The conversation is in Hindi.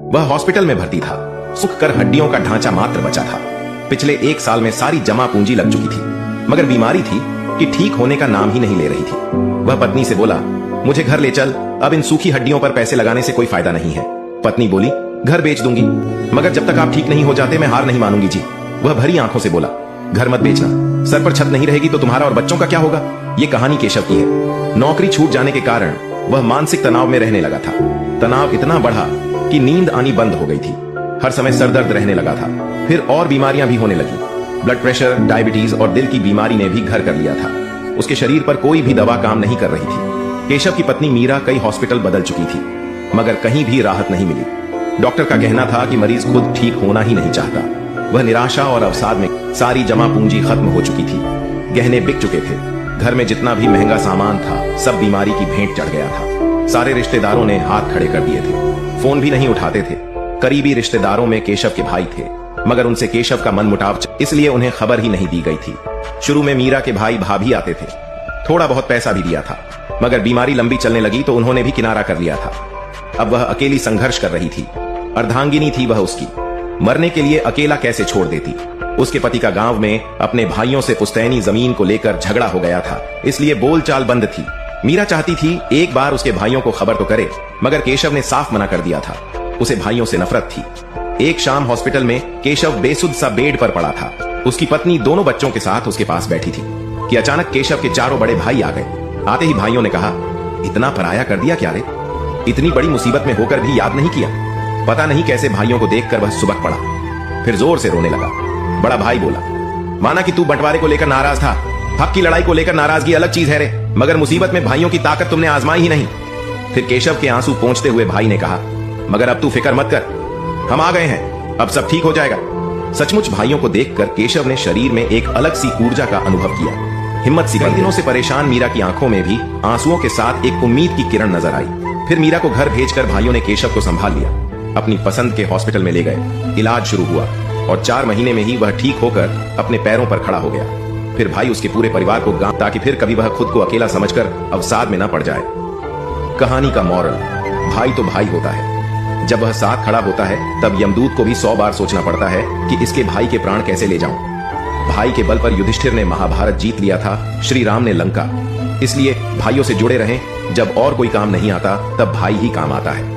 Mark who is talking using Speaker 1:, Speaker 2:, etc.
Speaker 1: वह हॉस्पिटल में भर्ती था। सूख कर हड्डियों का ढांचा मात्र बचा था। पिछले 1 साल में सारी जमा पूंजी लग चुकी थी, मगर बीमारी थी कि ठीक होने का नाम ही नहीं ले रही थी। वह पत्नी से बोला, मुझे घर ले चल, अब इन सूखी हड्डियों पर पैसे लगाने से कोई फायदा नहीं है। पत्नी बोली, घर बेच दूंगी, मगर जब तक आप ठीक नहीं हो जाते मैं हार नहीं मानूंगी जी। वह भरी आंखों से बोला, घर मत बेचना, सर पर छत नहीं रहेगी तो तुम्हारा और बच्चों का क्या होगा। ये कहानी केशव की है। नौकरी छूट जाने के कारण वह मानसिक तनाव में रहने लगा था। तनाव इतना बढ़ा कि नींद आनी बंद हो गई थी। हर समय सर दर्द रहने लगा था। फिर और बीमारियां भी होने लगी। ब्लड प्रेशर, डायबिटीज और दिल की बीमारी ने भी घर कर लिया था। उसके शरीर पर कोई भी दवा काम नहीं कर रही थी। केशव की पत्नी मीरा कई हॉस्पिटल बदल चुकी थी, मगर कहीं भी राहत नहीं मिली। डॉक्टर का कहना था कि मरीज खुद ठीक होना ही नहीं चाहता। वह निराशा और अवसाद में सारी जमा पूंजी खत्म हो चुकी थी। गहने बिक चुके थे। घर में जितना भी महंगा सामान था सब बीमारी की भेंट चढ़ गया था। सारे रिश्तेदारों ने हाथ खड़े कर दिए थे। फोन भी नहीं उठाते थे। करीबी रिश्तेदारों में केशव के भाई थे, मगर उनसे केशव का मनमुटाव, इसलिए उन्हें खबर ही नहीं दी गई थी। शुरू में मीरा के भाई भाभी आते थे, थोड़ा बहुत पैसा भी दिया था, मगर बीमारी लंबी चलने लगी तो उन्होंने भी किनारा कर लिया था। अब वह अकेली संघर्ष कर रही थी। अर्धांगिनी थी वह उसकी। मरने के लिए अकेला कैसे छोड़ देती। उसके पति का गांव में अपने भाइयों से पुश्तैनी जमीन को लेकर झगड़ा हो गया था, इसलिए बोलचाल बंद थी। मीरा चाहती थी एक बार उसके भाइयों को खबर तो करे, मगर केशव ने साफ मना कर दिया था। उसे भाइयों से नफरत थी। एक शाम हॉस्पिटल में केशव बेसुध सा बेड पर पड़ा था। उसकी पत्नी दोनों बच्चों के साथ उसके पास बैठी थी कि अचानक केशव के चारों बड़े भाई आ गए। आते ही भाइयों ने कहा, इतना पराया कर दिया क्या रे, इतनी बड़ी मुसीबत में होकर भी याद नहीं किया। पता नहीं कैसे भाइयों को देखकर वह सुबक पड़ा, फिर जोर से रोने लगा। बड़ा भाई बोला, माना कि तू बंटवारे को लेकर नाराज था, हक की लड़ाई को लेकर नाराजगी अलग चीज है रे, मगर मुसीबत में भाइयों की ताकत तुमने आजमाई ही नहीं। फिर केशव के आंसू पोंछते हुए भाई ने कहा, मगर अब तू फिक्र मत कर, हम आ गए हैं, अब सब ठीक हो जाएगा। सचमुच भाइयों को देखकर केशव ने शरीर में एक अलग सी ऊर्जा का अनुभव किया। हिम्मत सी। कई दिनों से परेशान मीरा की आंखों में भी आंसुओं के साथ एक उम्मीद की किरण नजर आई। फिर मीरा को घर भेजकर भाइयों ने केशव को संभाल लिया। अपनी पसंद के हॉस्पिटल में ले गए। इलाज शुरू हुआ और 4 महीने में ही वह ठीक होकर अपने पैरों पर खड़ा हो गया। फिर भाई उसके पूरे परिवार को गांव, ताकि फिर कभी वह खुद को अकेला समझकर अवसाद में न पड़ जाए। कहानी का मॉरल, भाई तो भाई होता है। जब वह साथ खड़ा होता है तब यमदूत को भी 100 बार सोचना पड़ता है कि इसके भाई के प्राण कैसे ले जाऊं। भाई के बल पर युधिष्ठिर ने महाभारत जीत लिया था, श्री राम ने लंका। इसलिए भाइयों से जुड़े रहें। जब और कोई काम नहीं आता तब भाई ही काम आता है।